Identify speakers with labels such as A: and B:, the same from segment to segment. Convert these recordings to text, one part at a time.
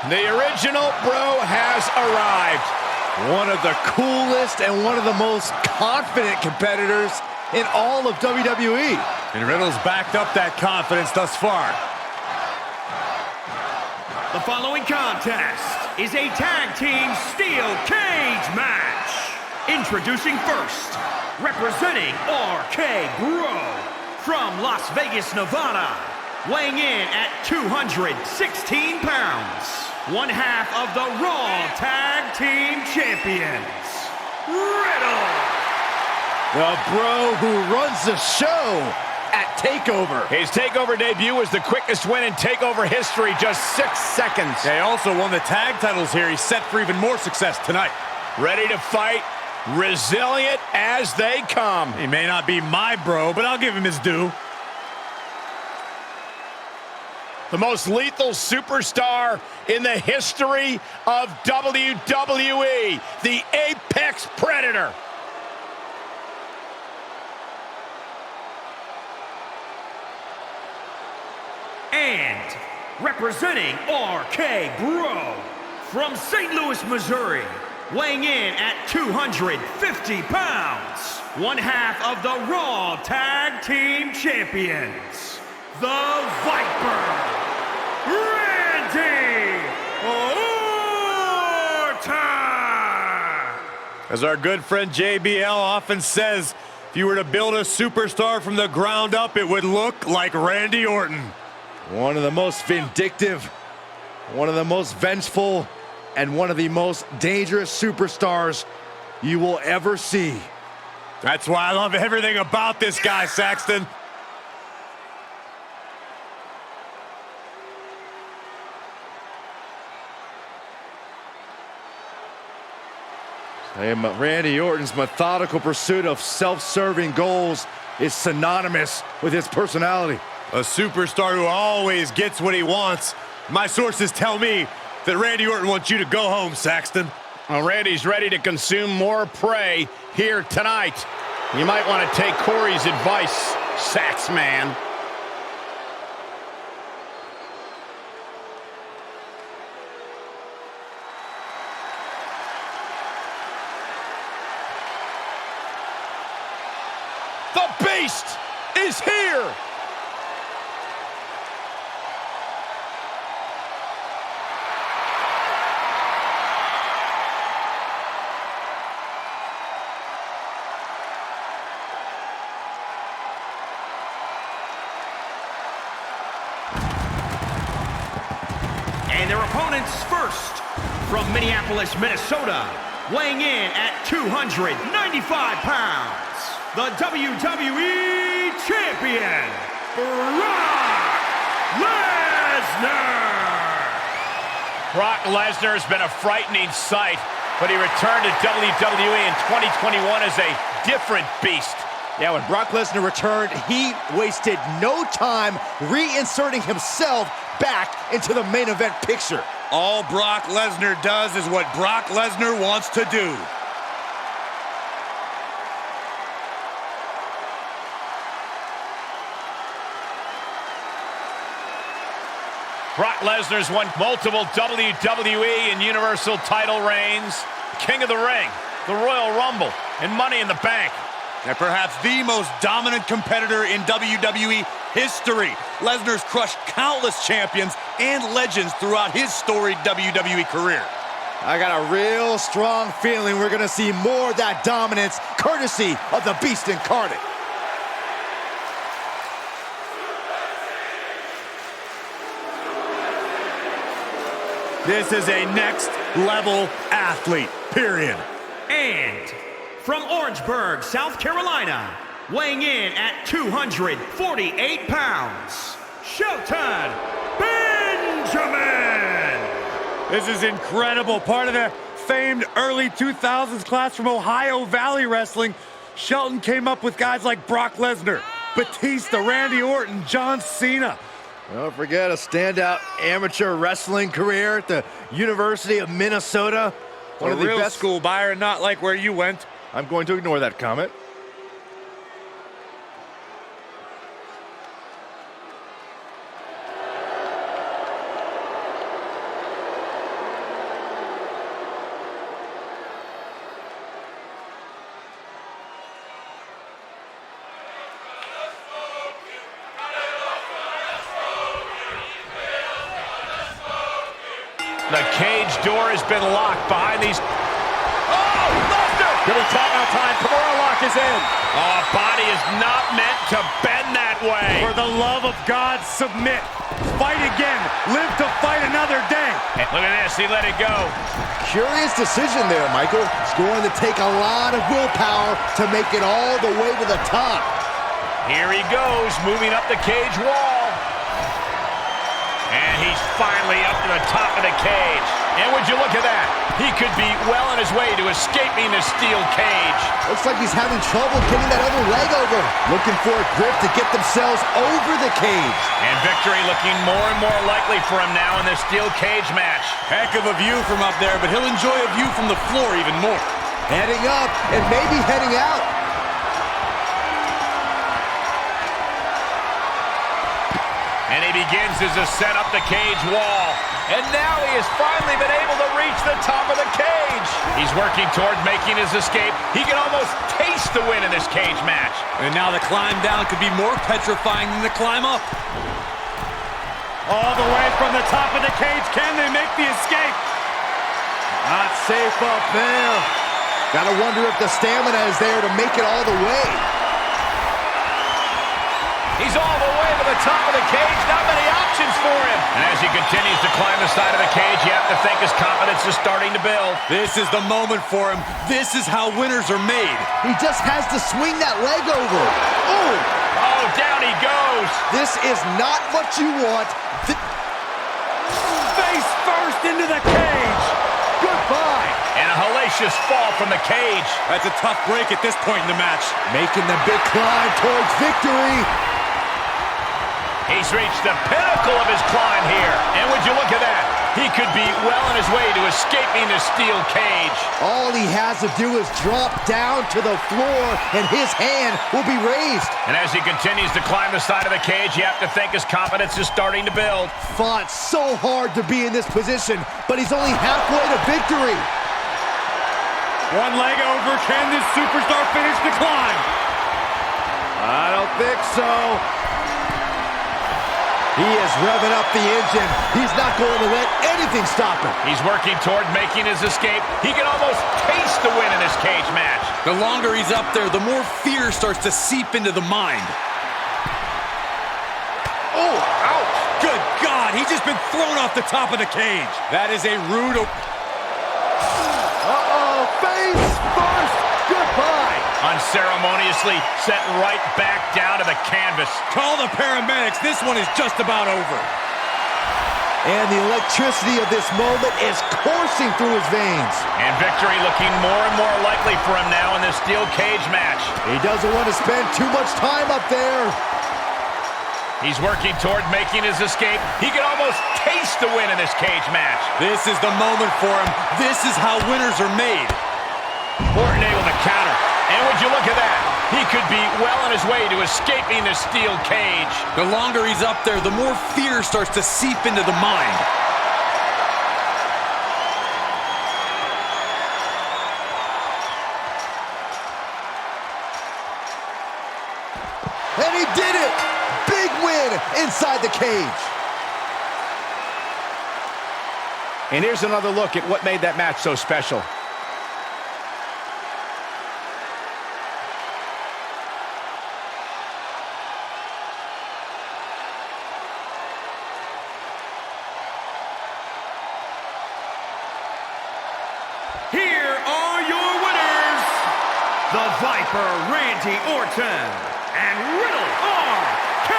A: The original bro has arrived. One of the coolest and one of the most confident competitors in all of WWE.
B: And Riddle's backed up that confidence thus far.
C: The following contest is a tag team steel cage match. Introducing first, representing RK Bro from Las Vegas, Nevada, weighing in at 216 pounds, one half of the Raw Tag Team Champions, Riddle.
A: The bro who runs the show at TakeOver. His TakeOver debut was the quickest win in TakeOver history, just 6 seconds.
B: They also won the tag titles here. He's set for even more success tonight.
A: Ready to fight, resilient as they come.
B: He may not be my bro, but I'll give him his due.
A: The most lethal superstar in the history of WWE, the Apex Predator.
C: And representing RK Bro from St. Louis, Missouri, weighing in at 250 pounds, one half of the Raw Tag Team Champions, the Viper, Randy Orton!
B: As our good friend JBL often says, if you were to build a superstar from the ground up, it would look like Randy Orton.
A: One of the most vindictive, one of the most vengeful, and one of the most dangerous superstars you will ever see.
B: That's why I love everything about this guy, Saxton.
A: Randy Orton's methodical pursuit of self-serving goals is synonymous with his personality.
B: A superstar who always gets what he wants. My sources tell me that Randy Orton wants you to go home, Saxton.
A: Well, Randy's ready to consume more prey here tonight. You might want to take Corey's advice, Sax man. The Beast is here!
C: And their opponents first, from Minneapolis, Minnesota, weighing in at 295 pounds, the WWE Champion, Brock Lesnar!
A: Brock Lesnar has been a frightening sight, but he returned to WWE in 2021 as a different beast. Yeah, when Brock Lesnar returned, he wasted no time reinserting himself back into the main event picture.
B: All Brock Lesnar does is what Brock Lesnar wants to do.
A: Brock Lesnar's won multiple WWE and Universal title reigns, King of the Ring, the Royal Rumble, and Money in the Bank.
B: And perhaps the most dominant competitor in WWE history. Lesnar's crushed countless champions and legends throughout his storied WWE career.
A: I got a real strong feeling we're going to see more of that dominance courtesy of the Beast incarnate.
B: This is a next-level athlete, period.
C: And from Orangeburg, South Carolina, weighing in at 248 pounds, Shelton Benjamin!
B: This is incredible. Part of the famed early 2000s class from Ohio Valley Wrestling. Shelton came up with guys like Brock Lesnar, Batista, Randy Orton, John Cena.
A: Don't forget a standout amateur wrestling career at the University of Minnesota. One
B: a
A: of the
B: real
A: best
B: school buyer, not like where you went.
A: I'm going to ignore that comment. The cage door has been locked behind these. Oh, Lesnar!
D: Gonna tap out time. Kimura lock is in.
A: Oh, body is not meant to bend that way.
B: For the love of God, submit. Fight again. Live to fight another day.
A: Hey, look at this. He let it go.
D: Curious decision there, Michael. It's going to take a lot of willpower to make it all the way to the top.
A: Here he goes, moving up the cage wall. And he's finally up to the top of the cage. And would you look at that? He could be well on his way to escaping the steel cage.
D: Looks like he's having trouble getting that other leg over. Looking for a grip to get themselves over the cage.
A: And victory looking more and more likely for him now in this steel cage match.
B: Heck of a view from up there, but he'll enjoy a view from the floor even more.
D: Heading up and maybe heading out.
A: And he begins his ascent up the cage wall. And now he has finally been able to reach the top of the cage. He's working toward making his escape. He can almost taste the win in this cage match.
B: And now the climb down could be more petrifying than the climb up. All the way from the top of the cage. Can they make the escape?
D: Not safe up there. Gotta wonder if the stamina is there to make it all the way.
A: He's all the way to the top of the cage. Not many options for him. And as he continues to climb the side of the cage, you have to think his confidence is starting to build.
B: This is the moment for him. This is how winners are made.
D: He just has to swing that leg over. Oh!
A: Oh, down he goes.
D: This is not what you want.
B: Face first into the cage.
D: Goodbye.
A: And a hellacious fall from the cage.
B: That's a tough break at this point in the match.
D: Making the big climb towards victory.
A: He's reached the pinnacle of his climb here. And would you look at that? He could be well on his way to escaping the steel cage.
D: All he has to do is drop down to the floor, and his hand will be raised.
A: And as he continues to climb the side of the cage, you have to think his confidence is starting to build.
D: Fought so hard to be in this position, but he's only halfway to victory.
B: One leg over. Can this superstar finish the climb?
D: I don't think so. He is revving up the engine. He's not going to let anything stop him.
A: He's working toward making his escape. He can almost taste the win in this cage match.
B: The longer he's up there, the more fear starts to seep into the mind. Oh, ouch. Good God, he's just been thrown off the top of the cage. That is a rude...
D: Uh-oh, face first. Goodbye.
A: Unceremoniously set right back down to the canvas.
B: Call the paramedics. This one is just about over.
D: And the electricity of this moment is coursing through his veins.
A: And victory looking more and more likely for him now in this steel cage match.
D: He doesn't want to spend too much time up there.
A: He's working toward making his escape. He can almost taste the win in this cage match.
B: This is the moment for him. This is how winners are made.
A: Orton able to counter. And would you look at that? He could be well on his way to escaping the steel cage.
B: The longer he's up there, the more fear starts to seep into the mind.
D: And he did it! Big win inside the cage.
A: And here's another look at what made that match so special.
C: Here are your winners, the Viper, Randy Orton, and Riddle, RK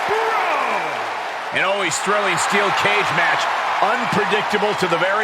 C: Bro.
A: An always thrilling steel cage match, unpredictable to the very